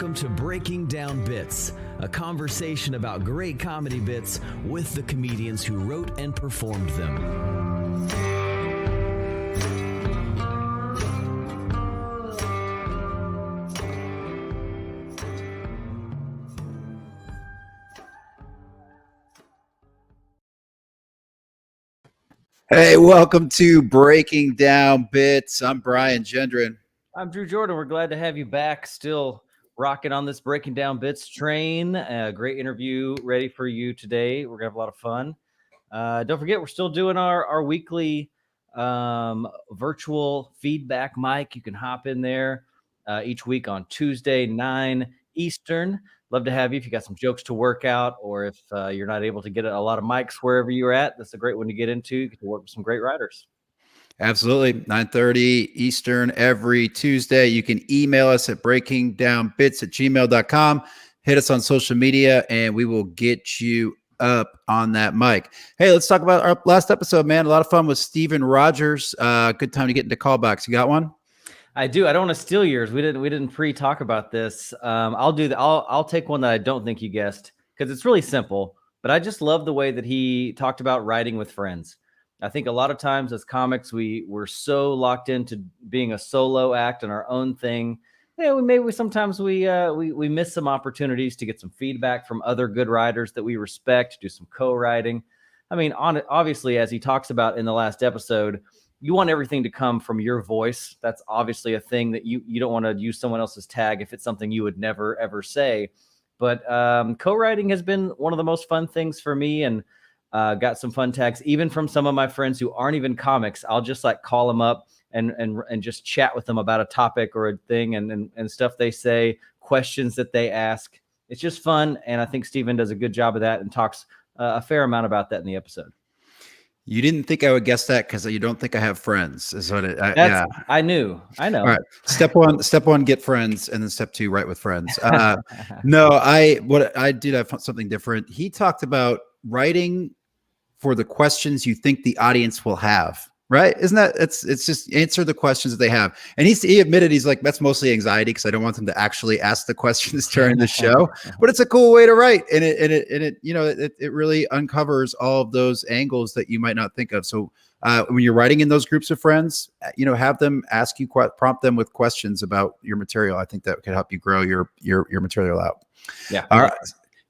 Welcome to Breaking Down Bits, a conversation about great comedy bits with the comedians who wrote and performed them. Hey, welcome to Breaking Down Bits. I'm Brian Gendron. I'm Drew Jordan. We're glad to have you back. Still rocking on this Breaking Down Bits train. Great interview ready for you today. We're going to have a lot of fun. Don't forget, we're still doing our weekly virtual feedback mic. You can hop in there each week on Tuesday, 9 Eastern. Love to have you if you got some jokes to work out, or if you're not able to get a lot of mics wherever you're at. That's a great one to get into. You get to work with some great writers. Absolutely. 9:30 Eastern every Tuesday. You can email us at breakingdownbits@gmail.com. Hit us on social media, and we will get you up on that mic. Hey, let's talk about our last episode, man. A lot of fun with Steven Rogers. Good time to get into callbacks. You got one? I do. I don't want to steal yours. We didn't pre-talk about this. I'll take one that I don't think you guessed, because it's really simple, but I just love the way that he talked about writing with friends. I think a lot of times as comics, we're so locked into being a solo act and our own thing. Yeah, sometimes we miss some opportunities to get some feedback from other good writers that we respect, do some co-writing. I mean, obviously, as he talks about in the last episode, you want everything to come from your voice. That's obviously a thing that you don't want to use someone else's tag if it's something you would never, ever say. But co-writing has been one of the most fun things for me, and got some fun tags, even from some of my friends who aren't even comics. I'll just like call them up and just chat with them about a topic or a thing and stuff they say, questions that they ask. It's just fun. And I think Steven does a good job of that and talks a fair amount about that in the episode. You didn't think I would guess that because you don't think I have friends. Is what yeah. I know. All right. Step one, get friends, and then step two, write with friends. No, what I did have something different. He talked about writing for the questions you think the audience will have, right? Isn't that it's just answer the questions that they have. And he admitted, he's like, that's mostly anxiety because I don't want them to actually ask the questions during the show, but it's a cool way to write. And it really uncovers all of those angles that you might not think of. So when you're writing in those groups of friends, have them ask you, prompt them with questions about your material. I think that could help you grow your material out. Yeah. All right.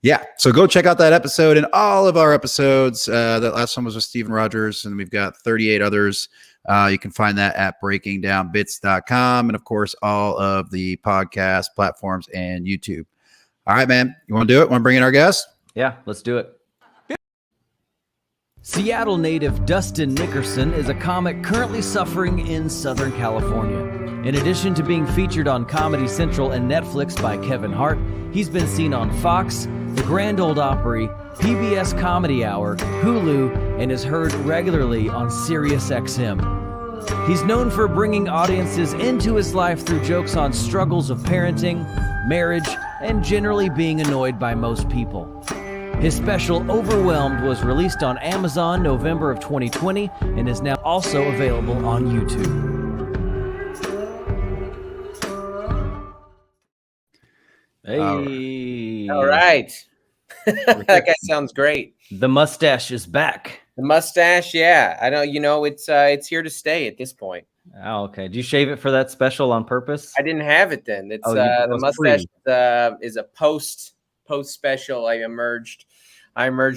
Yeah, so go check out that episode and all of our episodes. That last one was with Steven Rogers, and we've got 38 others. You can find that at breakingdownbits.com, and of course, all of the podcast platforms and YouTube. All right, man, you want to do it? Want to bring in our guest? Yeah, let's do it. Seattle native Dustin Nickerson is a comic currently suffering in Southern California. In addition to being featured on Comedy Central and Netflix by Kevin Hart, he's been seen on Fox, the Grand Ole Opry, PBS Comedy Hour, Hulu, and is heard regularly on Sirius XM. He's known for bringing audiences into his life through jokes on struggles of parenting, marriage, and generally being annoyed by most people. His special Overwhelmed was released on Amazon November of 2020 and is now also available on YouTube. Hey. All right. That guy sounds great. The mustache is back. The mustache, yeah. I know, it's here to stay at this point. Oh, okay. Did you shave it for that special on purpose? I didn't have it then. It's the mustache is a post special. I emerged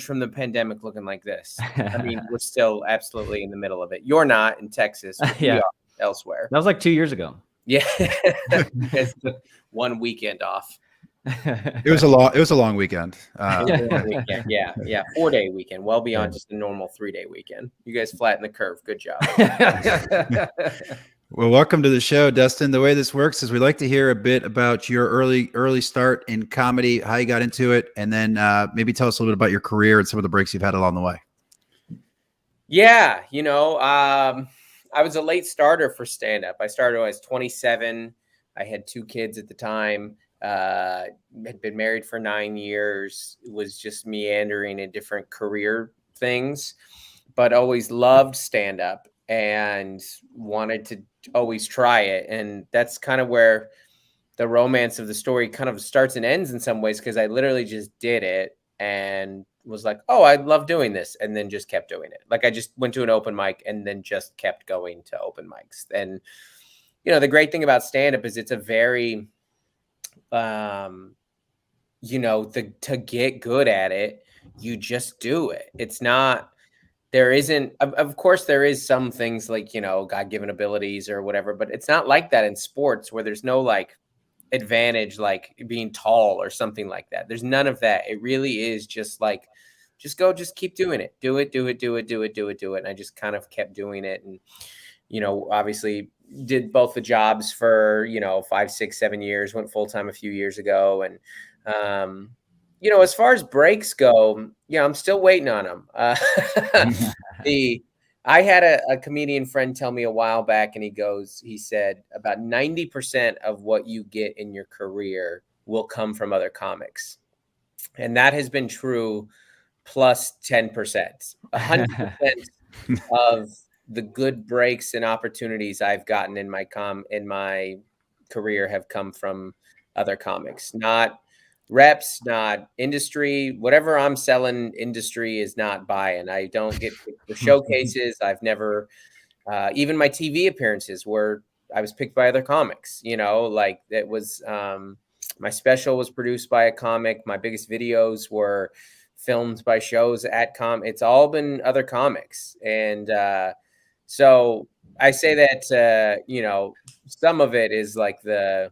from the pandemic looking like this. I mean, we're still absolutely in the middle of it. You're not in Texas. Yeah. We are elsewhere. That was like 2 years ago. Yeah. It's 1 weekend off. It was a long weekend. Yeah. 4-day weekend, well beyond just a normal 3-day weekend. You guys flattened the curve. Good job. Well, welcome to the show, Dustin. The way this works is we like to hear a bit about your early start in comedy, how you got into it, and then maybe tell us a little bit about your career and some of the breaks you've had along the way. Yeah, I was a late starter for stand-up. I started when I was 27. I had 2 kids at the time. Had been married for 9 years. It was just meandering in different career things, but always loved stand-up and wanted to always try it. And that's kind of where the romance of the story kind of starts and ends in some ways, because I literally just did it and was like, oh, I love doing this, and then just kept doing it. Like I just went to an open mic and then just kept going to open mics. And the great thing about stand-up is it's a very to get good at it, you just do it. It's not, there isn't, of course there is some things like, God-given abilities or whatever, but it's not like that in sports, where there's no like advantage, like being tall or something like that. There's none of that. It really is just like, just keep doing it. Do it. And I just kind of kept doing it. And, obviously did both the jobs for, 5, 6, 7 years, went full-time a few years ago. And, as far as breaks go, I'm still waiting on them. I had a comedian friend tell me a while back, and he said about 90% of what you get in your career will come from other comics. And that has been true plus 10%. 100% of the good breaks and opportunities I've gotten in my career have come from other comics, not reps, not industry. Whatever I'm selling, industry is not buying. I don't get picked for showcases. I've never, even my TV appearances where I was picked by other comics, like that was, my special was produced by a comic. My biggest videos were filmed by shows at it's all been other comics. And, so I say that, some of it is like the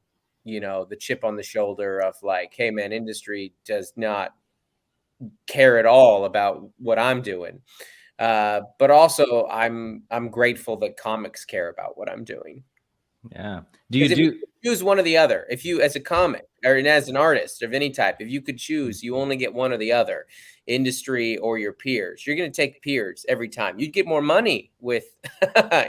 chip on the shoulder of like, hey man, industry does not care at all about what I'm doing. But also I'm grateful that comics care about what I'm doing. Yeah. If you choose one or the other, if you, as a comic or as an artist of any type, if you could choose, you only get one or the other, industry or your peers, you're going to take peers every time. You'd get more money with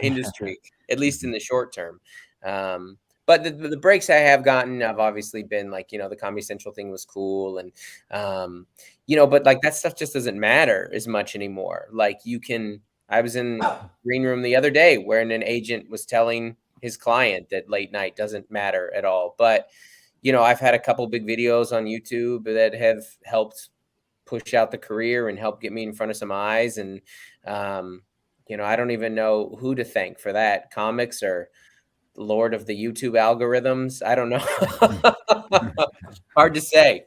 industry, at least in the short term. But the breaks I have gotten, I've obviously been like, the Comedy Central thing was cool. And, but like that stuff just doesn't matter as much anymore. Like I was in the green room the other day where an agent was telling his client that late night doesn't matter at all. But, I've had a couple big videos on YouTube that have helped push out the career and help get me in front of some eyes. And, I don't even know who to thank for that. Comics or Lord of the YouTube algorithms. I don't know. Hard to say.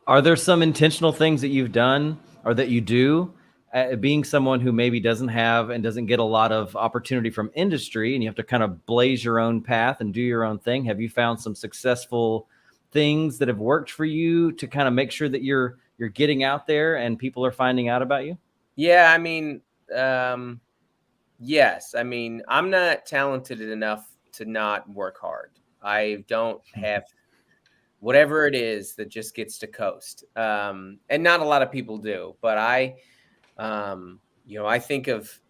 Are there some intentional things that you've done or that you do, being someone who maybe doesn't have and doesn't get a lot of opportunity from industry, and you have to kind of blaze your own path and do your own thing? Have you found some successful things that have worked for you to kind of make sure that you're getting out there and people are finding out about you? Yeah. I mean, yes. I mean, I'm not talented enough to not work hard. I don't have whatever it is that just gets to coast. And not a lot of people do, but I think of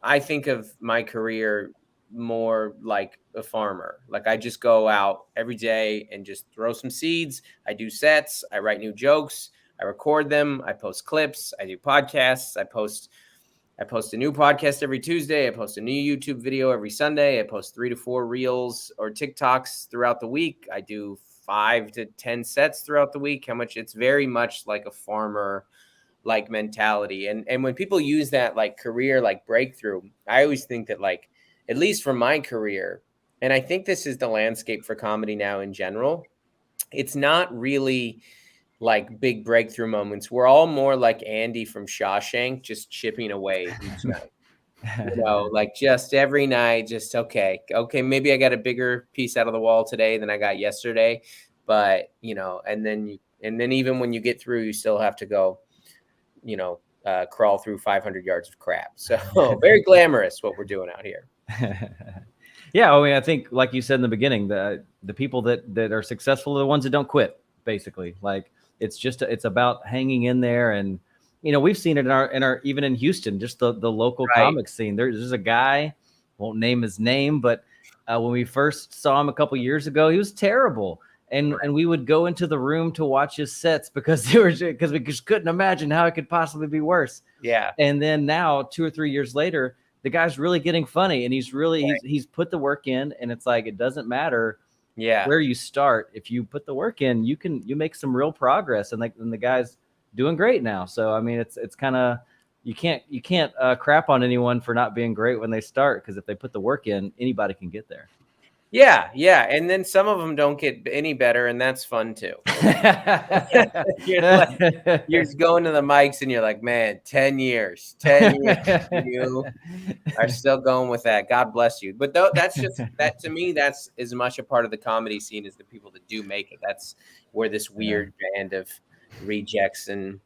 my career more like a farmer. Like I just go out every day and just throw some seeds. I do sets. I write new jokes. I record them. I post clips. I do podcasts. I post a new podcast every Tuesday. I post a new YouTube video every Sunday. I post 3 to 4 reels or TikToks throughout the week. I do 5 to 10 sets throughout the week. It's very much like a farmer like mentality. And when people use that like career, like breakthrough, I always think that like, at least for my career, and I think this is the landscape for comedy now in general, it's not really like big breakthrough moments. We're all more like Andy from Shawshank, just chipping away each night. Like just every night, just okay, maybe I got a bigger piece out of the wall today than I got yesterday. But, and then even when you get through, you still have to go, crawl through 500 yards of crap. So very glamorous what we're doing out here. Yeah. I mean, I think like you said in the beginning, the people that are successful are the ones that don't quit, basically. Like it's about hanging in there. And, we've seen it in our even in Houston, just the local comic scene. There's a guy, won't name his name, but when we first saw him a couple years ago, he was terrible. And we would go into the room to watch his sets because we just couldn't imagine how it could possibly be worse. Yeah. And then now 2 or 3 years later, the guy's really getting funny, and he's put the work in, and it's like, it doesn't matter Yeah. where you start, if you put the work in, you make some real progress, and the guy's doing great now. So I mean, it's kind of, you can't crap on anyone for not being great when they start, because if they put the work in, anybody can get there. Yeah, yeah, and then some of them don't get any better, and that's fun too. You're just going to the mics, and you're like, man, 10 years, you are still going with that. God bless you. But that's just, that to me, that's as much a part of the comedy scene as the people that do make it. That's where this weird band of rejects and,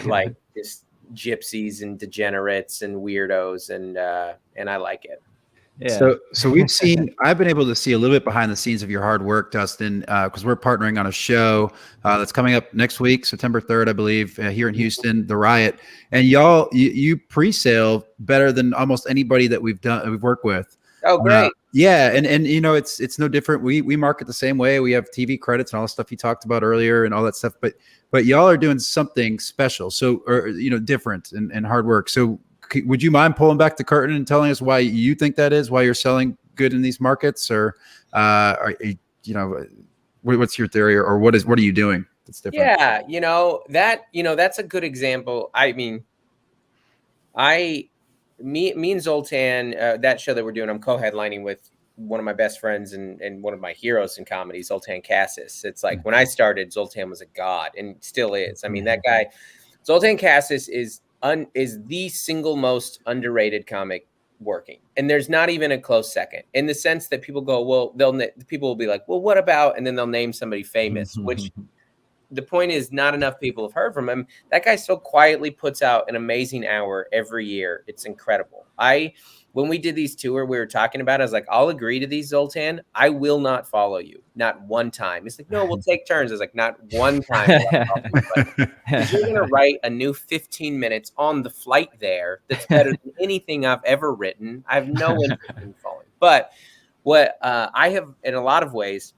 like just gypsies and degenerates and weirdos, and I like it. Yeah. So I've been able to see a little bit behind the scenes of your hard work, Dustin, because we're partnering on a show that's coming up next week, September 3rd, I believe, here in Houston, The Riot. And y'all, you pre-sale better than almost anybody that we've worked with. Oh, great. Yeah. And it's no different. We market the same way. We have TV credits and all the stuff you talked about earlier and all that stuff, but y'all are doing something special. So, or, different and hard work. So, would you mind pulling back the curtain and telling us why you think that is, why you're selling good in these markets, or what's your theory, or what are you doing that's different? Yeah, that's a good example. I mean, me and Zoltan, that show that we're doing, I'm co-headlining with one of my best friends and one of my heroes in comedy, Zoltan Cassis. It's like when I started, Zoltan was a god and still is. I mean, that guy, Zoltan Cassis is the single most underrated comic working, and there's not even a close second, in the sense that people go, well, people will be like, well, what about, and then they'll name somebody famous, which the point is, not enough people have heard from him. That guy so quietly puts out an amazing hour every year. It's incredible. When we did these tour, we were talking about it. I was like, I'll agree to these, Zoltan. I will not follow you. Not one time. He's like, no, we'll take turns. I was like, not one time. You're going to write a new 15 minutes on the flight there that's better than anything I've ever written. I have no interest in following. But what I have, in a lot of ways,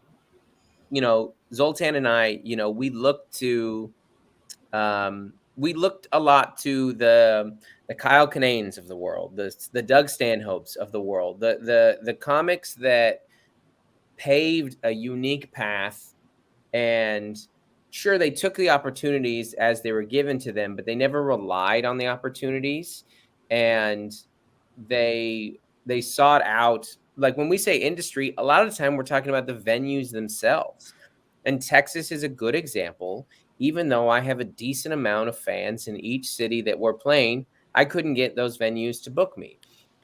Zoltan and I, we looked a lot to the Kyle Kinanes of the world, the Doug Stanhopes of the world, the comics that paved a unique path. And sure, they took the opportunities as they were given to them, but they never relied on the opportunities, and they sought out. Like when we say industry, a lot of the time we're talking about the venues themselves. And Texas is a good example. Even though I have a decent amount of fans in each city that we're playing, I couldn't get those venues to book me.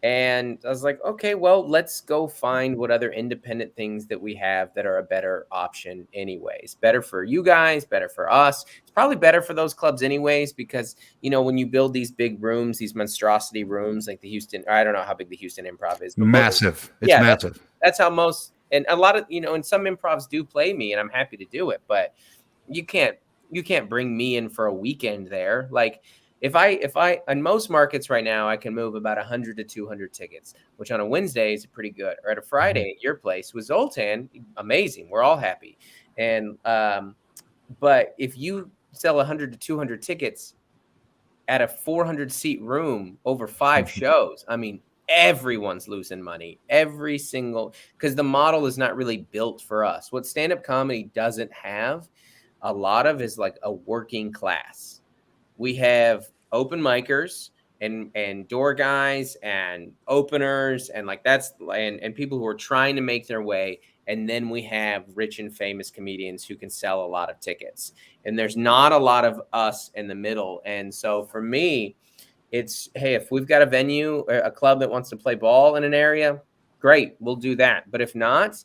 And I was like, okay, well, let's go find what other independent things that we have that are a better option anyways. Better for you guys, better for us. It's probably better for those clubs anyways, because, when you build these big rooms, these monstrosity rooms like the Houston, I don't know how big the Houston Improv is. But Massive. It's massive. That's how most, and a lot of, and some improvs do play me, and I'm happy to do it, but you can't bring me in for a weekend there. Like if I in most markets right now, I can move about 100 to 200 tickets, which on a Wednesday is pretty good, or at a Friday at your place with Zoltan, amazing. We're all happy. And, but if you sell 100 to 200 tickets at a 400 seat room over 5 shows, I mean, everyone's losing money, because the model is not really built for us. What stand-up comedy doesn't have a lot of is like a working class. We have open micers and door guys and openers and like and people who are trying to make their way. And then we have rich and famous comedians who can sell a lot of tickets. And there's not a lot of us in the middle. And so for me, it's, hey, if we've got a venue, a club that wants to play ball in an area, great, we'll do that. But if not,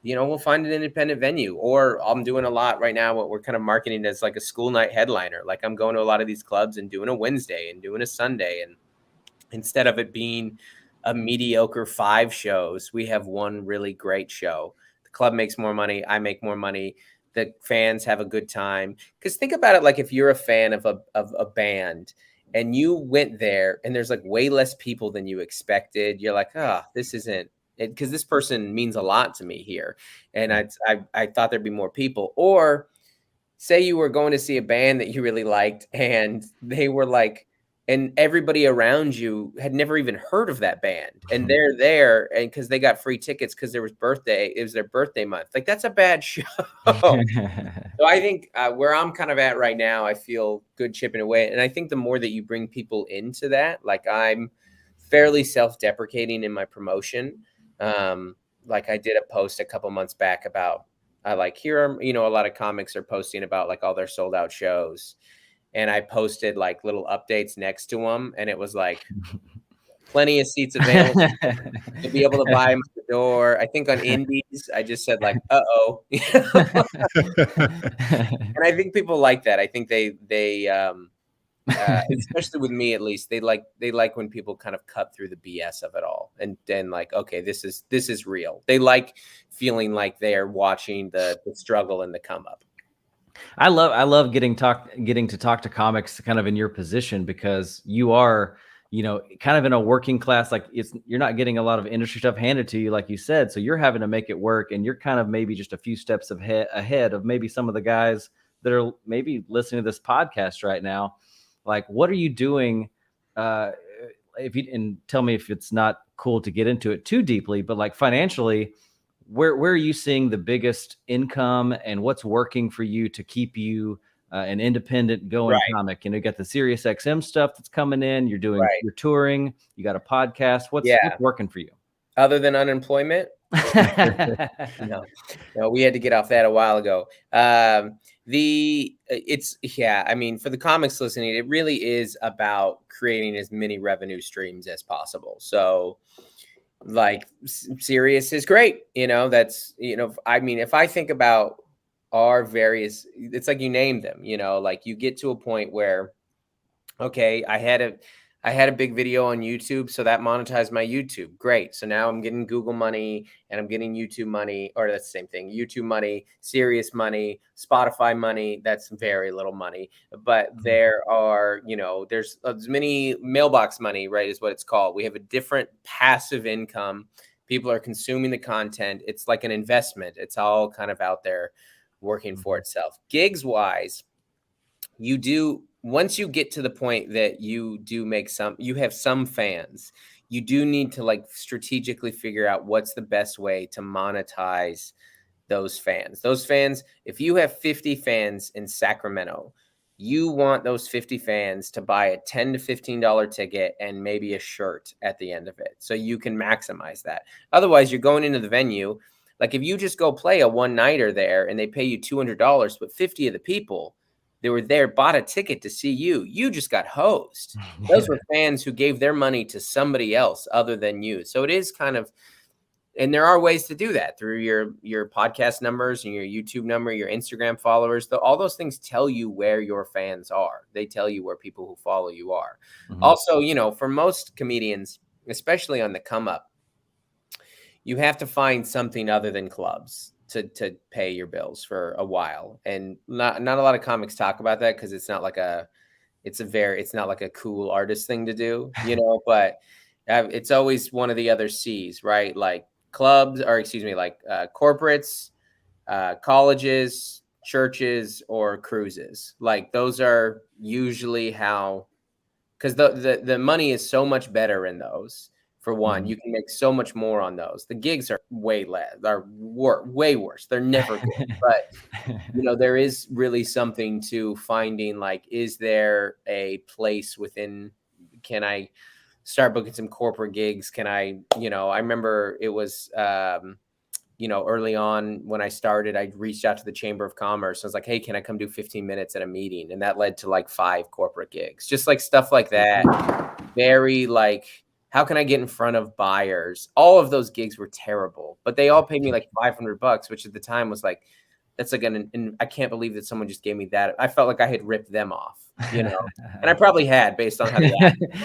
we'll find an independent venue. Or I'm doing a lot right now, what we're kind of marketing as like a school night headliner. Like I'm going to a lot of these clubs and doing a Wednesday and doing a Sunday. And instead of it being a mediocre 5 shows, we have one really great show. The club makes more money. I make more money. The fans have a good time. Because think about it, like if you're a fan of a band and you went there and there's like way less people than you expected, you're like, this isn't, because this person means a lot to me here. And I thought there'd be more people. Or say you were going to see a band that you really liked and they were like and everybody around you had never even heard of that band, and they're there and because they got free tickets because it was their birthday month. Like, that's a bad show. So I think where I'm kind of at right now, I feel good chipping away. And I think the more that you bring people into that, like, I'm fairly self-deprecating in my promotion. Like, I did a post a couple months back about here are, a lot of comics are posting about like all their sold out shows. And I posted like little updates next to them. And it was like plenty of seats available to be able to buy them at the door. I think on Indies, I just said like, uh-oh. And I think people like that. I think they especially with me, at least, they like when people kind of cut through the BS of it all. And then like, okay, this is real. They like feeling like they are watching the struggle and the come up. I love getting to talk to comics kind of in your position, because you are, kind of in a working class, like you're not getting a lot of industry stuff handed to you, like you said. So you're having to make it work, and you're kind of maybe just a few steps ahead of maybe some of the guys that are maybe listening to this podcast right now. Like, what are you doing? And tell me if it's not cool to get into it too deeply, but like financially, where are you seeing the biggest income, and what's working for you to keep you an independent going comic? You got the Sirius XM stuff that's coming in. You're doing your touring. You got a podcast. What's working for you? Other than unemployment? No, we had to get off that a while ago. I mean, for the comics listening, it really is about creating as many revenue streams as possible. So like Sirius is great. That's, I mean, if I think about our various, it's like you name them, like you get to a point where, okay, I had a big video on YouTube, so that monetized my YouTube. Great. So now I'm getting Google money and I'm getting YouTube money, or that's the same thing. YouTube money, Sirius money, Spotify money. That's very little money. But there are, there's as many mailbox money, right, is what it's called. We have a different passive income. People are consuming the content. It's like an investment. It's all kind of out there working for itself. Gigs wise, once you get to the point that you have some fans, you do need to like strategically figure out what's the best way to monetize those fans. Those fans, if you have 50 fans in Sacramento, you want those 50 fans to buy a $10 to $15 ticket and maybe a shirt at the end of it, so you can maximize that. Otherwise, you're going into the venue. Like if you just go play a one-nighter there and they pay you $200, but 50 of the people they were there bought a ticket to see you, you just got hosed. Those were fans who gave their money to somebody else other than you. So it is kind of, and there are ways to do that through your podcast numbers and your YouTube number, your Instagram followers. All those things tell you where your fans are. They tell you where people who follow you are. Mm-hmm. Also, for most comedians, especially on the come up, you have to find something other than clubs to pay your bills for a while. And not a lot of comics talk about that because it's not like it's not like a cool artist thing to do, but it's always one of the other C's, right? Like clubs, or excuse me, like corporates, colleges, churches, or cruises. Like those are usually because the money is so much better in those. For one, you can make so much more on those. The gigs are way worse. They're never good. But, there is really something to finding, like, is there a place within, can I start booking some corporate gigs? Can I, I remember it was, early on when I started, I reached out to the Chamber of Commerce. I was like, hey, can I come do 15 minutes at a meeting? And that led to like 5 corporate gigs, just like stuff like that. Very like, how can I get in front of buyers? All of those gigs were terrible, but they all paid me like $500, which at the time was like, that's like I can't believe that someone just gave me that. I felt like I had ripped them off, and I probably had based on how they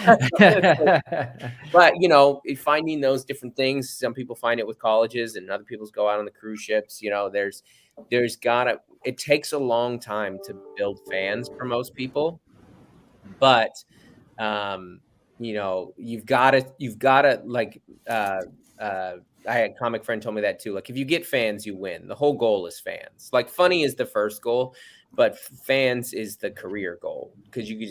acted. But, finding those different things, some people find it with colleges and other people go out on the cruise ships. It takes a long time to build fans for most people, but, you've got to like, I had a comic friend told me that too. Like if you get fans, you win. The whole goal is fans. Like funny is the first goal, but fans is the career goal. Cause you could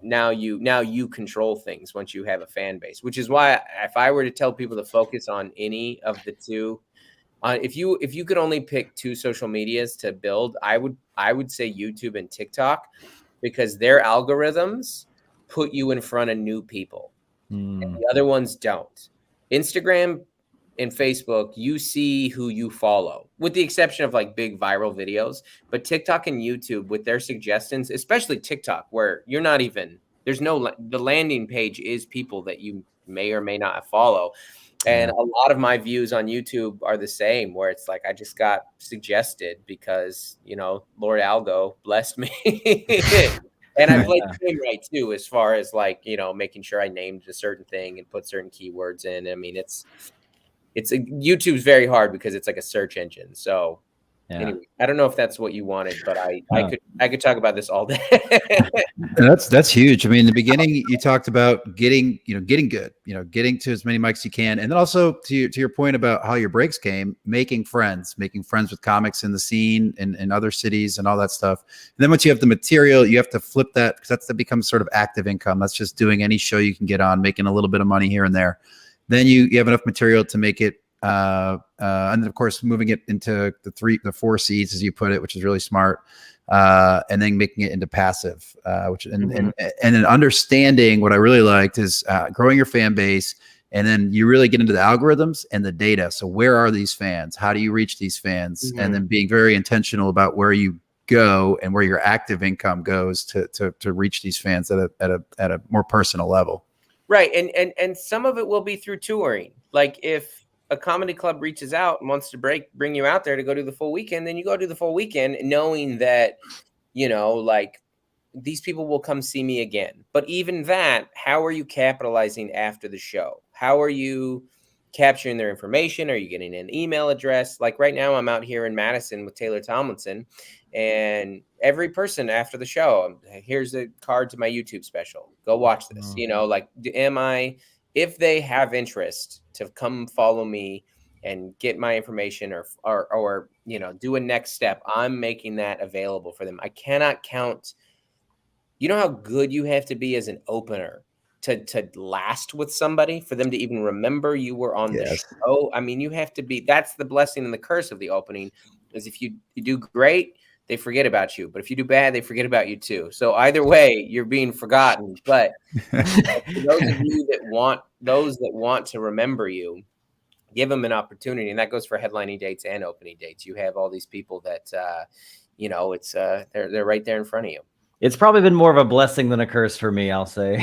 now you control things once you have a fan base, which is why if I were to tell people to focus on any of the two, if you could only pick two social medias to build, I would say YouTube and TikTok, because their algorithms put you in front of new people and the other ones don't. Instagram and Facebook, you see who you follow, with the exception of like big viral videos. But TikTok and YouTube, with their suggestions, especially TikTok, where you're not even, the landing page is people that you may or may not follow. And a lot of my views on YouTube are the same, where it's like, I just got suggested because, Lord Algo blessed me. And I played the game right too, as far as like, making sure I named a certain thing and put certain keywords in. I mean, YouTube's very hard because it's like a search engine. So anyway, I don't know if that's what you wanted, but I could talk about this all day. That's huge. I mean, in the beginning, you talked about getting good, getting to as many mics you can. And then also to your point about how your breaks came, making friends with comics in the scene in other cities and all that stuff. And then once you have the material, you have to flip that, because that becomes sort of active income. That's just doing any show you can get on, making a little bit of money here and there. Then you have enough material to make it, and then of course moving it into the 4 seeds, as you put it, which is really smart, and then making it into passive, and then understanding what I really liked is growing your fan base, and then you really get into the algorithms and the data. So where are these fans? How do you reach these fans? And then being very intentional about where you go and where your active income goes to reach these fans at a more personal level. Right. And some of it will be through touring. Like if a comedy club reaches out and wants to bring you out there to go do the full weekend, then you go do the full weekend knowing that, like these people will come see me again. But even that, how are you capitalizing after the show? How are you capturing their information? Are you getting an email address? Like right now I'm out here in Madison with Taylor Tomlinson, and every person after the show, here's a card to my YouTube special. Go watch this. If they have interest to come follow me and get my information or do a next step, I'm making that available for them. I cannot count. You know how good you have to be as an opener to last with somebody, for them to even remember you were on the show. I mean, you have to be, that's the blessing and the curse of the opening, is if you do great, they forget about you. But if you do bad, they forget about you too. So either way, you're being forgotten. But for those of you that want to remember you, give them an opportunity. And that goes for headlining dates and opening dates. You have all these people that, they're right there in front of you. It's probably been more of a blessing than a curse for me, I'll say.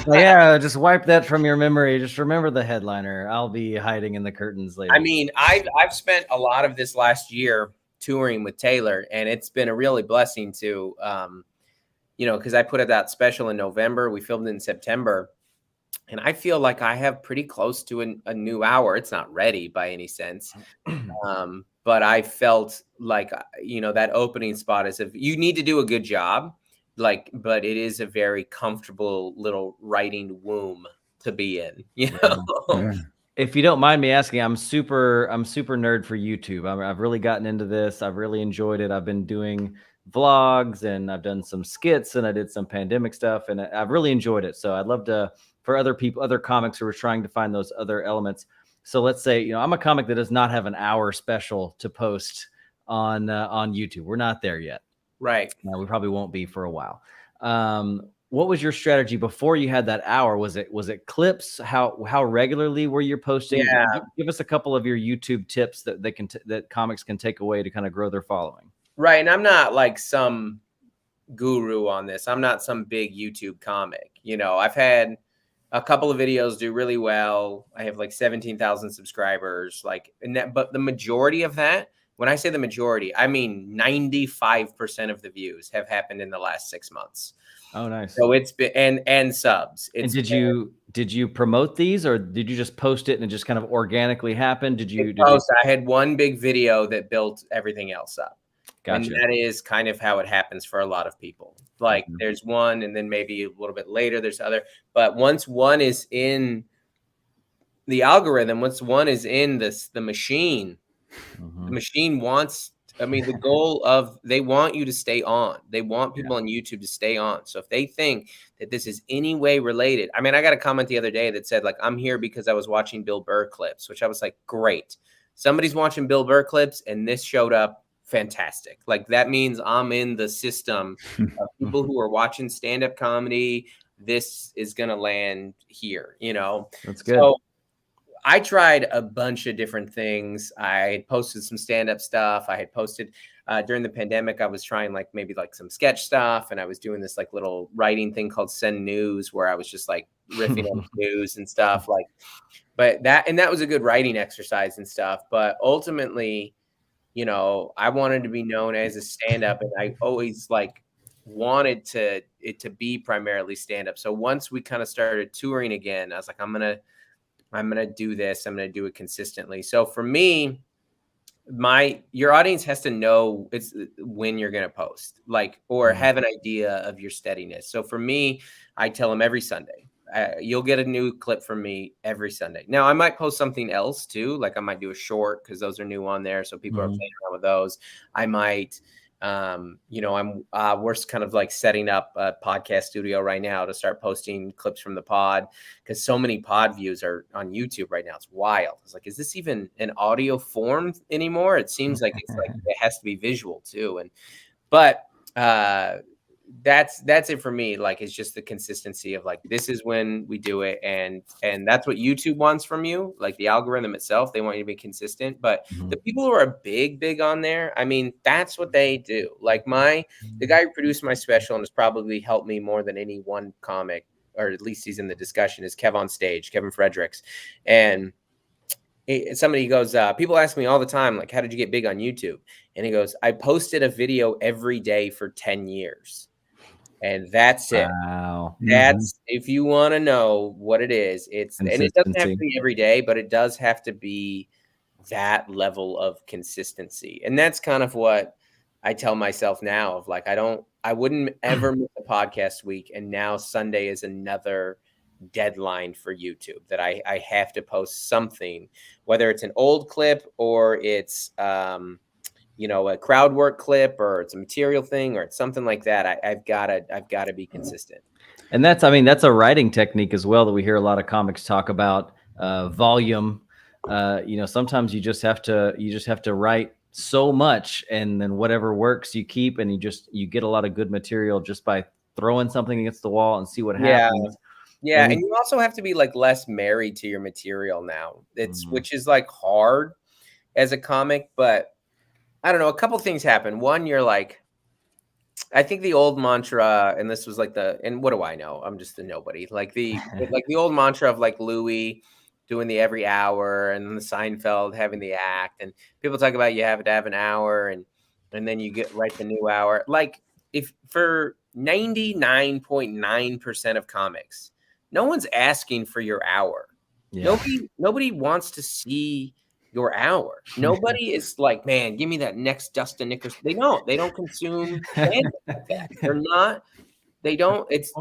Yeah, just wipe that from your memory. Just remember the headliner. I'll be hiding in the curtains later. I mean, I've spent a lot of this last year touring with Taylor, and it's been a really blessing to, because I put out that special in November. We filmed it in September, and I feel like I have pretty close to a new hour. It's not ready by any sense. But I felt like, that opening spot is, if you need to do a good job, but it is a very comfortable little writing womb to be in, Yeah. If you don't mind me asking, I'm super nerd for YouTube. I've really gotten into this. I've really enjoyed it. I've been doing vlogs, and I've done some skits, and I did some pandemic stuff, and I've really enjoyed it. So I'd love to, for other comics who are trying to find those other elements. So let's say, I'm a comic that does not have an hour special to post on YouTube. We're not there yet. Right. We probably won't be for a while. What was your strategy before you had that hour? Was it clips? How regularly were you posting? Yeah. Give us a couple of your YouTube tips that comics can take away to kind of grow their following. Right. And I'm not like some guru on this. I'm not some big YouTube comic. I've had a couple of videos do really well. I have like 17,000 subscribers, but the majority of that, when I say the majority, I mean 95% of the views have happened in the last 6 months. Oh, nice. So it's been, and subs. And did you promote these, or did you just post it and it just kind of organically happened? I had one big video that built everything else up. Gotcha. And that is kind of how it happens for a lot of people. Like there's one, and then maybe a little bit later there's other. But once one is in the algorithm, once one is in the machine, the machine wants I mean, the goal of they want you to stay on. They want people on YouTube to stay on. So if they think that this is any way related, I mean, I got a comment the other day that said, like, I'm here because I was watching Bill Burr clips, which I was like, great. Somebody's watching Bill Burr clips and this showed up. Fantastic. Like, that means I'm in the system of people who are watching stand-up comedy. This is going to land here, you know? That's good. So I tried a bunch of different things. I had posted some stand-up stuff. I had posted during the pandemic, I was trying like maybe like some sketch stuff. And I was doing this like little writing thing called Send News, where I was just like riffing on news and stuff like, but that was a good writing exercise and stuff. But ultimately, you know, I wanted to be known as a stand-up, and I always like wanted it to be primarily stand-up. So once we kind of started touring again, I was like, I'm gonna do this. I'm gonna do it consistently. So for me, your audience has to know it's when you're gonna post, like, or have an idea of your steadiness. So for me, I tell them every Sunday. You'll get a new clip from me every Sunday. Now, I might post something else too. Like I might do a short because those are new on there. So people are playing around with those. I might, you know, we're kind of like setting up a podcast studio right now to start posting clips from the pod, because so many pod views are on YouTube right now. It's wild. It's like, is this even an audio form anymore? It seems like it's like it has to be visual too. But that's it for me. Like, it's just the consistency of like, this is when we do it. And that's what YouTube wants from you. Like the algorithm itself, they want you to be consistent, but the people who are big on there, I mean, that's what they do. Like the guy who produced my special and has probably helped me more than any one comic, or at least he's in the discussion, is Kevin Fredericks. And somebody goes, people ask me all the time, like, how did you get big on YouTube? And he goes, I posted a video every day for 10 years. And that's it. Wow. That's if you want to know what it is. And it doesn't have to be every day, but it does have to be that level of consistency. And that's kind of what I tell myself now, of like, I wouldn't ever miss a podcast week. And now Sunday is another deadline for YouTube that I have to post something, whether it's an old clip or it's, you know, a crowd work clip, or it's a material thing, or it's something like that. I've got to be consistent. And that's a writing technique as well that we hear a lot of comics talk about, volume. You know, sometimes you just have to write so much, and then whatever works you keep, and you get a lot of good material just by throwing something against the wall and see what happens. Yeah. And you also have to be like less married to your material now. Which is like hard as a comic, but I don't know. A couple things happen. One, you're like, I think the old mantra, and this was like and what do I know? I'm just a nobody. Like the old mantra of like Louis doing the every hour, and the Seinfeld having the act, and people talk about you have to have an hour, and then you write the new hour. Like, if for 99.9% of comics, no one's asking for your hour. Yeah. Nobody wants to see your hour. Nobody is like, man, give me that next Dustin Nickerson. They don't consume like that. It's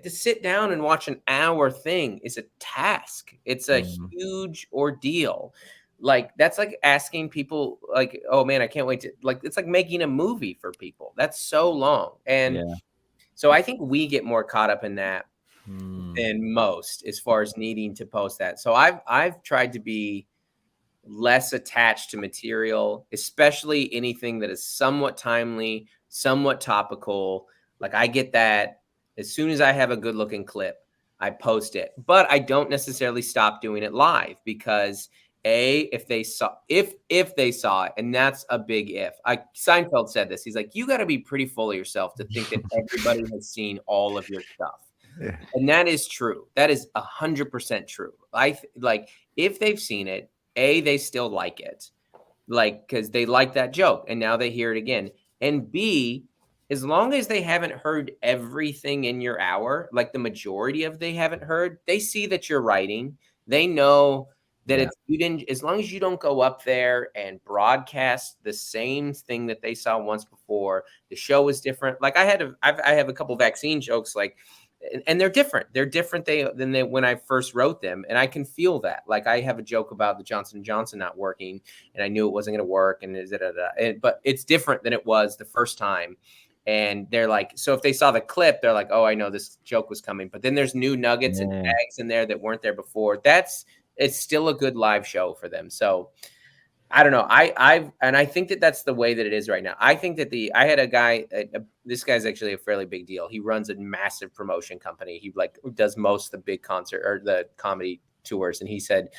to sit down and watch an hour thing is a task. It's a huge ordeal. Like, that's like asking people like, oh man, I can't wait to, like, it's like making a movie for people. That's so long. And so I think we get more caught up in that than most, as far as needing to post that. So I've tried to be less attached to material, especially anything that is somewhat timely, somewhat topical. Like, I get that as soon as I have a good looking clip, I post it, but I don't necessarily stop doing it live, because if they saw it, and that's a big if. Seinfeld said this. He's like, you got to be pretty full of yourself to think that everybody has seen all of your stuff. Yeah. And that is true. That is 100% true. Like, if they've seen it, they still like it, like, because they like that joke, and now they hear it again. And B, as long as they haven't heard everything in your hour, like the majority of they haven't heard, they see that you're writing. They know that as long as you don't go up there and broadcast the same thing that they saw once before, the show is different. Like, I have a couple vaccine jokes, like, and they're different. They're different than they when I first wrote them, and I can feel that. Like I have a joke about the Johnson & Johnson not working, and I knew it wasn't going to work, but it's different than it was the first time. And they're like, so if they saw the clip, they're like, oh, I know this joke was coming. But then there's new nuggets and tags in there that weren't there before. It's still a good live show for them. So I don't know. I think that's the way that it is right now. I think that I had a guy, this guy's actually a fairly big deal. He runs a massive promotion company. He like does most of the big concert or the comedy tours. And he said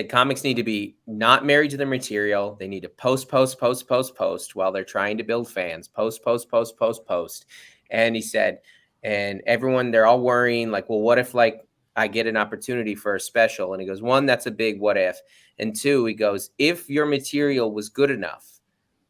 comics need to be not married to their material. They need to post while they're trying to build fans. Post. And he said, and everyone, they're all worrying like, well, what if like I get an opportunity for a special? And he goes, one, that's a big what if. And two, he goes, if your material was good enough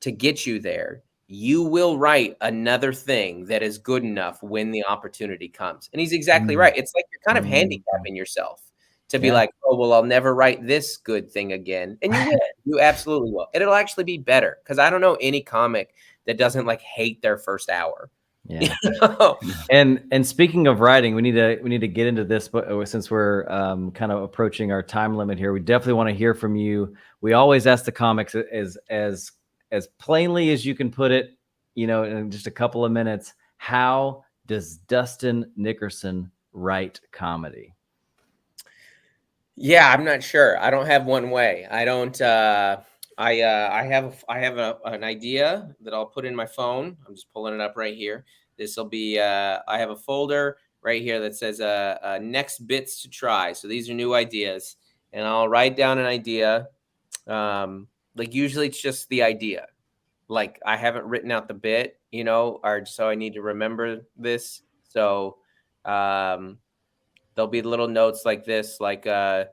to get you there, you will write another thing that is good enough when the opportunity comes. And he's exactly right. It's like you're kind of handicapping yourself to be like, oh, well, I'll never write this good thing again. And you will. You absolutely will. And it'll actually be better because I don't know any comic that doesn't like hate their first hour. Yeah. And speaking of writing, we need to get into this, but since we're kind of approaching our time limit here, we definitely want to hear from you. We always ask the comics as plainly as you can put it, in just a couple of minutes. How does Dustin Nickerson write comedy? Yeah, I'm not sure. I don't have one way. I don't. I have an idea that I'll put in my phone. I'm just pulling it up right here. This will be. I have a folder right here that says next bits to try. So these are new ideas, and I'll write down an idea. Like usually it's just the idea. Like I haven't written out the bit, or so I need to remember this. So there'll be little notes like this, like the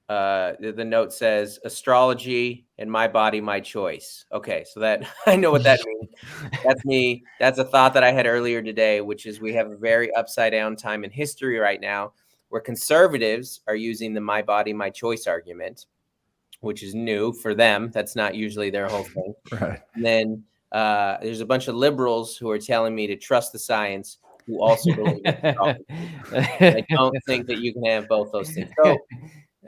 note says astrology and my body, my choice. Okay. So that I know what that means. That's me. That's a thought that I had earlier today, which is we have a very upside down time in history right now where conservatives are using the my body, my choice argument, which is new for them. That's not usually their whole thing. Right. And then there's a bunch of liberals who are telling me to trust the science, who also believe in astrology. I don't think that you can have both those things. So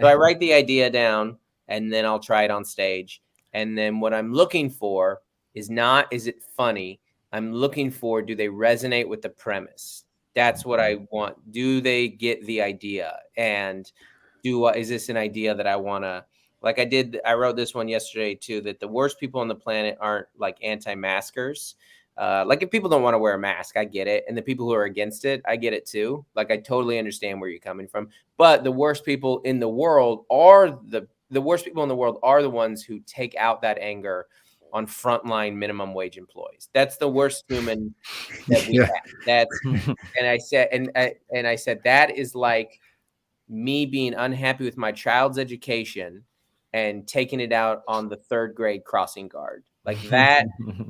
I write the idea down and then I'll try it on stage. And then what I'm looking for is not, is it funny? I'm looking for, do they resonate with the premise? That's what I want. Do they get the idea? And is this an idea that I want to, like I wrote this one yesterday too, that the worst people on the planet aren't like anti-maskers. Like if people don't want to wear a mask, I get it. And the people who are against it, I get it too. Like I totally understand where you're coming from. But the worst people in the world are the ones who take out that anger on frontline minimum wage employees. That's the worst human that we have. And I said that is like me being unhappy with my child's education and taking it out on the third grade crossing guard. Like that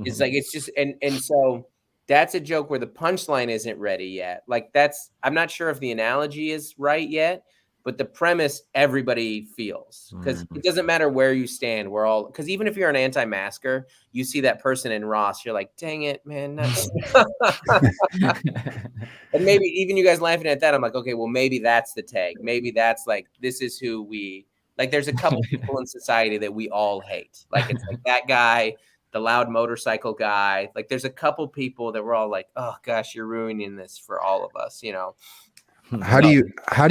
is like, it's just, and so that's a joke where the punchline isn't ready yet. Like I'm not sure if the analogy is right yet, but the premise everybody feels, because it doesn't matter where you stand. Because even if you're an anti-masker, you see that person in Ross, you're like, dang it, man. And maybe even you guys laughing at that, I'm like, okay, well, maybe that's the tag. Maybe that's like, this is who we, like there's a couple people in society that we all hate. Like it's like that guy, the loud motorcycle guy. Like there's a couple people that we're all like, oh gosh, you're ruining this for all of us, How do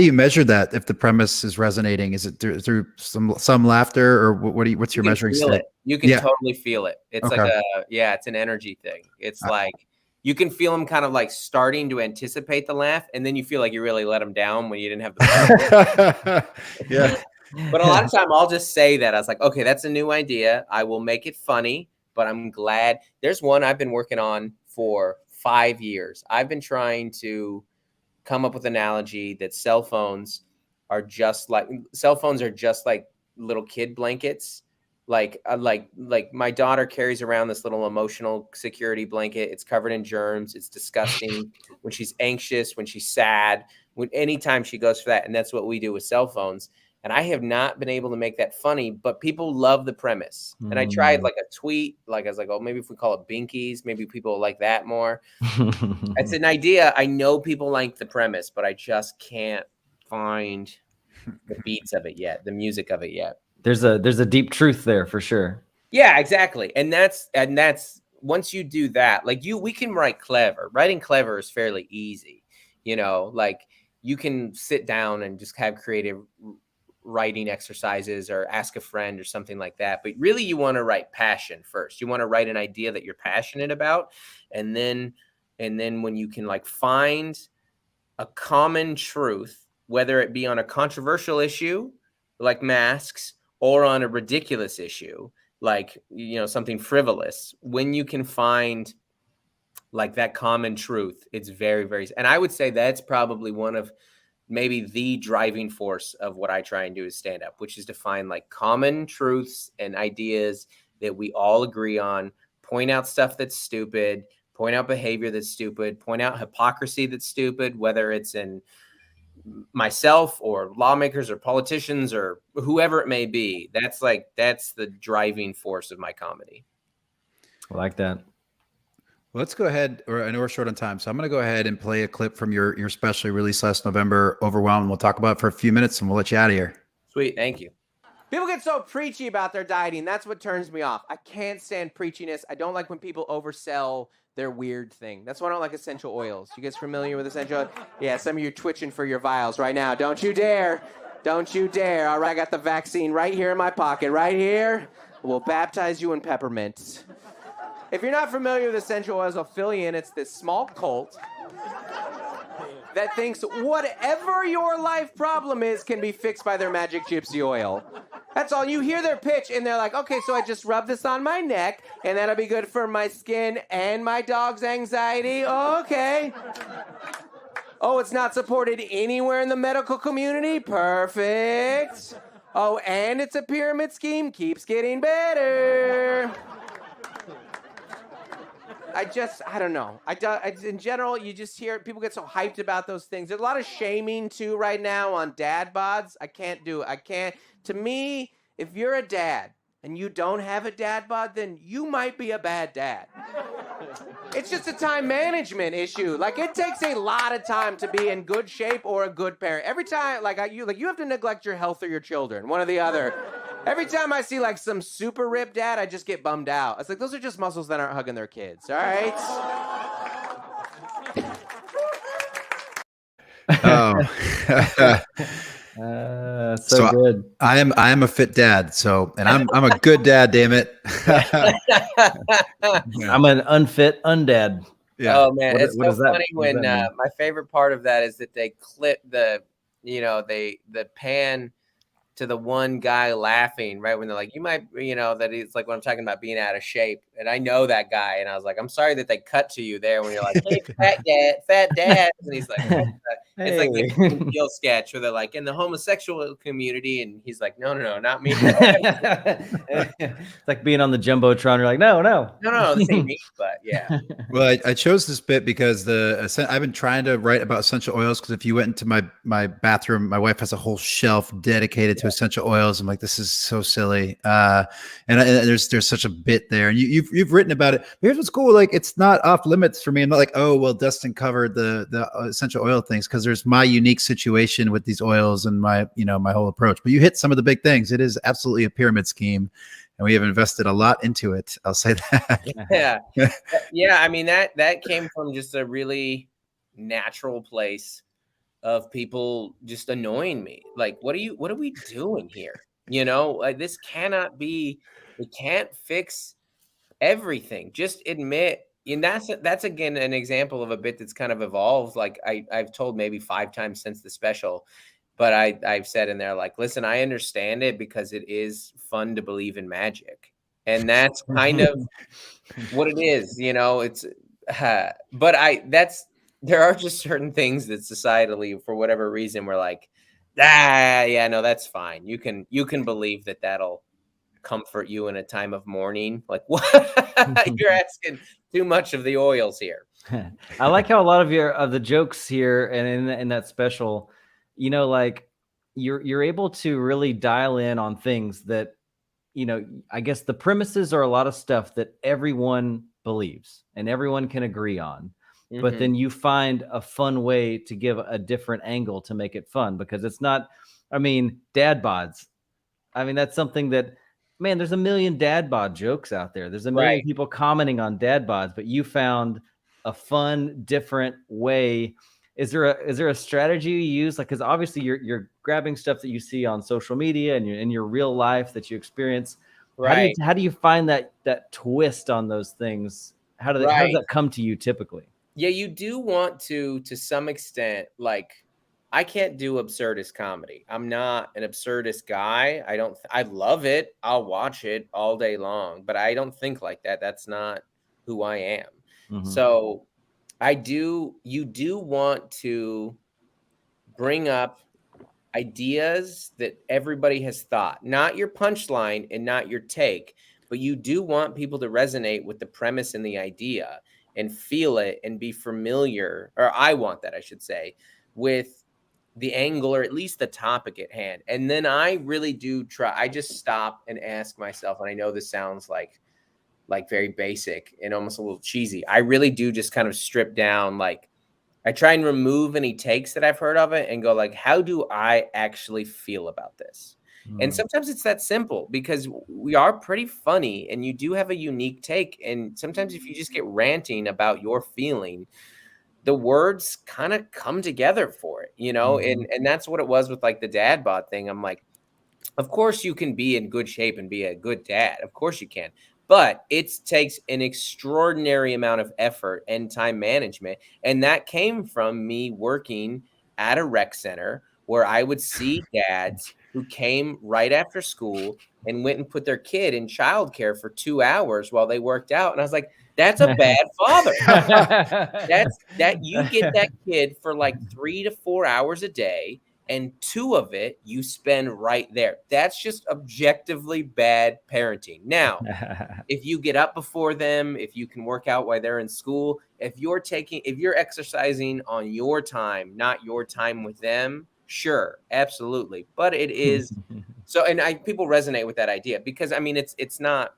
you measure that if the premise is resonating? Is it through some laughter, or what's your measuring stick? You can totally feel it. It's like it's an energy thing. It's like you can feel them kind of like starting to anticipate the laugh, and then you feel like you really let them down when you didn't have the yeah. But a lot of time I'll just say that. I was like, okay, that's a new idea. I will make it funny, but I'm glad. There's one I've been working on for 5 years. I've been trying to come up with an analogy that cell phones are just like little kid blankets. Like my daughter carries around this little emotional security blanket. It's covered in germs. It's disgusting when she's anxious, when she's sad, anytime she goes for that. And that's what we do with cell phones. And I have not been able to make that funny, but people love the premise. And I tried like a tweet, like I was like, oh, maybe if we call it Binkies, maybe people like that more. It's an idea. I know people like the premise, but I just can't find the beats of it yet, the music of it yet. There's a deep truth there for sure. Yeah, exactly. And that's once you do that, like we can write clever. Writing clever is fairly easy. You know, like you can sit down and just have creative writing exercises or ask a friend or something like that. But really you want to write passion first. You want to write an idea that you're passionate about. And then when you can like find a common truth, whether it be on a controversial issue like masks or on a ridiculous issue, like, you know, something frivolous, when you can find like that common truth, it's very, very, and I would say that's probably one of maybe the driving force of what I try and do is stand up, which is to find like common truths and ideas that we all agree on, point out stuff that's stupid, point out behavior that's stupid, point out hypocrisy that's stupid, whether it's in myself or lawmakers or politicians or whoever it may be. That's the driving force of my comedy. I like that. Let's go ahead, or I know we're short on time, so I'm going to go ahead and play a clip from your special released last November, Overwhelmed. We'll talk about it for a few minutes, and we'll let you out of here. Sweet, thank you. People get so preachy about their dieting. That's what turns me off. I can't stand preachiness. I don't like when people oversell their weird thing. That's why I don't like essential oils. You guys familiar with essential oils? Yeah, some of you are twitching for your vials right now. Don't you dare. Don't you dare. All right, I got the vaccine right here in my pocket. Right here. We'll baptize you in peppermint. If you're not familiar with essential oils, I'll fill you in. It's this small cult that thinks whatever your life problem is can be fixed by their magic gypsy oil. That's all. You hear their pitch, and they're like, okay, so I just rub this on my neck, and that'll be good for my skin and my dog's anxiety. Oh, okay. Oh, it's not supported anywhere in the medical community? Perfect. Oh, and it's a pyramid scheme. Keeps getting better. I don't know. In general, you just hear people get so hyped about those things. There's a lot of shaming too right now on dad bods. I can't do it. I can't. To me, if you're a dad and you don't have a dad bod, then you might be a bad dad. It's just a time management issue. Like, it takes a lot of time to be in good shape or a good parent. Every time, you have to neglect your health or your children, one or the other. Every time I see like some super ripped dad, I just get bummed out. It's like, those are just muscles that aren't hugging their kids, all right? So good. I am a fit dad, and I'm a good dad, damn it. I'm an unfit undad. Yeah. Oh man, it's so funny What when does that mean? my favorite part of that is that they clip the pan to the one guy laughing, right? When they're like, you might, that it's like when I'm talking about being out of shape. And I know that guy. And I was like, I'm sorry that they cut to you there when you're like, hey, fat dad. And he's like, it's like the Deal sketch where they're like, in the homosexual community. And he's like, no, not me. It's like being on the Jumbotron. You're like, no. This ain't me, but yeah. Well, I chose this bit because I've been trying to write about essential oils, because if you went into my bathroom, my wife has a whole shelf dedicated to essential oils. I'm like, this is so silly. And there's such a bit there, and you've written about it. Here's what's cool. Like, it's not off limits for me. I'm not like, oh, well, Dustin covered the essential oil things, because there's my unique situation with these oils and my whole approach. But you hit some of the big things. It is absolutely a pyramid scheme, and we have invested a lot into it. I'll say that. Yeah. I mean, that came from just a really natural place of people just annoying me. Like, what are we doing here? Like, this cannot be, we can't fix everything. Just admit. And that's again an example of a bit that's kind of evolved. Like, I've told maybe 5 times since the special, but I've said in there, like, listen, I understand it because it is fun to believe in magic. And that's kind of what it is, it's, but there are just certain things that societally, for whatever reason, we're like, yeah, no, that's fine. You can believe that that'll comfort you in a time of mourning. Like, what? You're asking too much of the oils here. I like how a lot of the jokes here and in that special, like, you're able to really dial in on things that, I guess the premises are a lot of stuff that everyone believes and everyone can agree on. But then you find a fun way to give a different angle to make it fun, because it's not, dad bods. That's something that, man, there's a million dad bod jokes out there. There's a million people commenting on dad bods, but you found a fun, different way. Is there a strategy you use? Like, because obviously you're grabbing stuff that you see on social media and in your real life that you experience. Right. How do you find that twist on those things? How does that come to you typically? Yeah, you do want to some extent, like, I can't do absurdist comedy. I'm not an absurdist guy. I love it. I'll watch it all day long, but I don't think like that. That's not who I am. Mm-hmm. So you do want to bring up ideas that everybody has thought, not your punchline and not your take, but you do want people to resonate with the premise and the idea and feel it and be familiar, or I want that, I should say, with the angle or at least the topic at hand. And then I really do I just stop and ask myself, and I know this sounds like very basic and almost a little cheesy. I really do just kind of strip down, like, I try and remove any takes that I've heard of it and go, like, how do I actually feel about this? And sometimes it's that simple, because we are pretty funny and you do have a unique take. And sometimes if you just get ranting about your feeling, the words kind of come together for it, and that's what it was with like the dad bod thing. I'm like, of course you can be in good shape and be a good dad. Of course you can. But it takes an extraordinary amount of effort and time management. And that came from me working at a rec center where I would see dads who came right after school and went and put their kid in childcare for 2 hours while they worked out. And I was like, that's a bad father. That you get that kid for like 3 to 4 hours a day, and 2 of it you spend right there. That's just objectively bad parenting. Now, if you get up before them, if you can work out while they're in school, if you're exercising on your time, not your time with them, sure, absolutely. But it is so, and people resonate with that idea, because it's not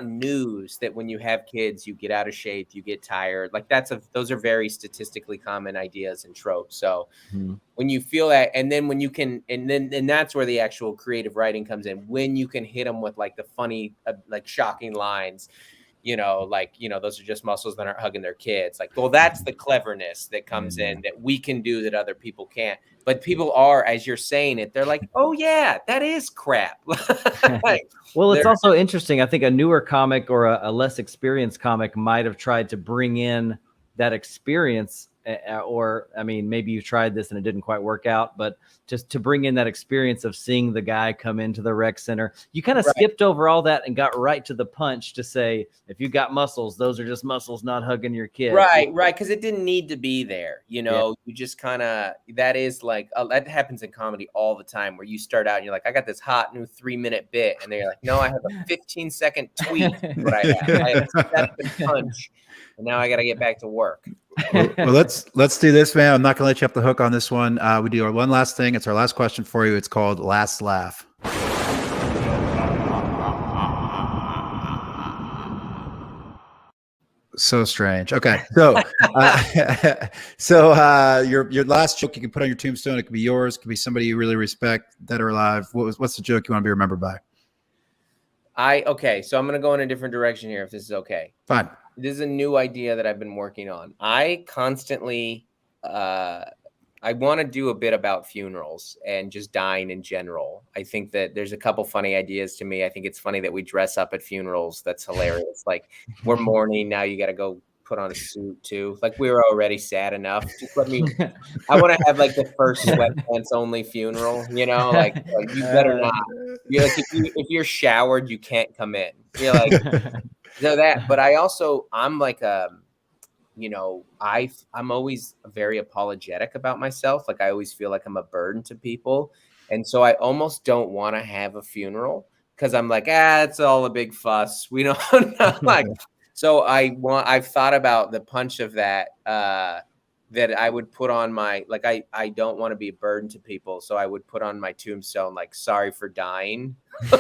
news that when you have kids, you get out of shape, you get tired. Like those are very statistically common ideas and tropes. So when you feel that, and then when you can, and that's where the actual creative writing comes in, when you can hit them with like the funny, like shocking lines, those are just muscles that aren't hugging their kids. Like, well, that's the cleverness that comes in that we can do that other people can't. But people are, as you're saying it, they're like, oh yeah, that is crap. Well, it's also interesting. I think a newer comic or a less experienced comic might have tried to bring in that experience, or maybe you tried this and it didn't quite work out, but just to bring in that experience of seeing the guy come into the rec center, you kind of skipped over all that and got right to the punch to say, if you got muscles, those are just muscles, not hugging your kid. Right. Because it didn't need to be there. You just kind of, that is like, that happens in comedy all the time, where you start out and you're like, I got this hot new 3-minute bit. And they're like, no, I have a 15-second tweet. What I have. I have a 7 punch. And now I got to get back to work. Well, let's do this, man. I'm not gonna let you off the hook on this one. We do our one last thing. It's our last question for you. It's called Last Laugh. So strange. Okay, so your last joke you can put on your tombstone. It could be yours. It could be somebody you really respect, dead or alive. What's the joke you want to be remembered by? Okay, so I'm gonna go in a different direction here, if this is okay. Fine. This is a new idea that I've been working on. I constantly, I want to do a bit about funerals and just dying in general. I think that there's a couple funny ideas to me. I think it's funny that we dress up at funerals. That's hilarious. Like, we're mourning, now you got to go put on a suit too. Like, we were already sad enough. Just let me, I want to have like the first sweatpants only funeral, like you better not. You're like, if you're showered, you can't come in. You're like, but I'm like, I'm always very apologetic about myself. Like, I always feel like I'm a burden to people. And so I almost don't want to have a funeral, because I'm like, it's all a big fuss. We don't know. Like, so I've thought about the punch of that. that I would put on my, like, I don't want to be a burden to people. So I would put on my tombstone, like, sorry for dying.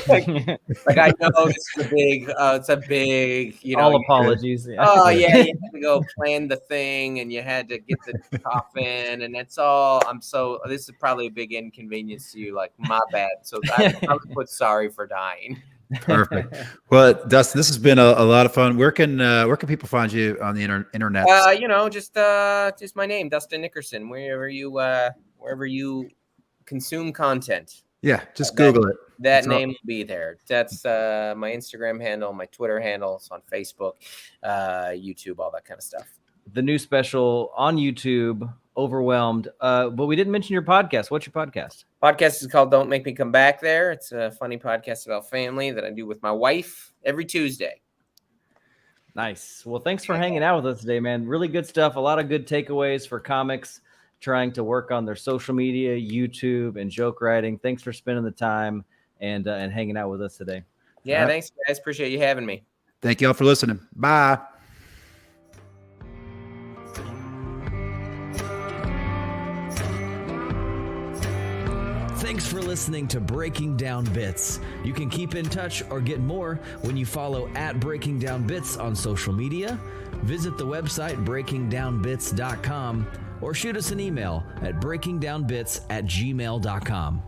like I know it's a big, you know, all apologies. Yeah. Oh yeah, you had to go plan the thing and you had to get the coffin and that's all. This is probably a big inconvenience to you, like my bad. So I would put sorry for dying. Perfect. Well, Dustin, this has been a lot of fun. Where can people find you on the internet? Just my name, Dustin Nickerson. Wherever you consume content. Yeah, just Google it. That name will be there. That's my Instagram handle, my Twitter handle. It's on Facebook, YouTube, all that kind of stuff. The new special on YouTube, Overwhelmed. But we didn't mention your podcast. What's your podcast? Podcast is called Don't Make Me Come Back There. It's a funny podcast about family that I do with my wife every Tuesday. Nice. Well, thanks for hanging out with us today, man. Really good stuff. A lot of good takeaways for comics trying to work on their social media, YouTube, and joke writing. Thanks for spending the time and hanging out with us today. Yeah, thanks, guys. Appreciate you having me. Thank you all for listening. Bye. Thanks for listening to Breaking Down Bits. You can keep in touch or get more when you follow @Breaking Down Bits on social media, visit the website breakingdownbits.com, or shoot us an email at breakingdownbits@gmail.com.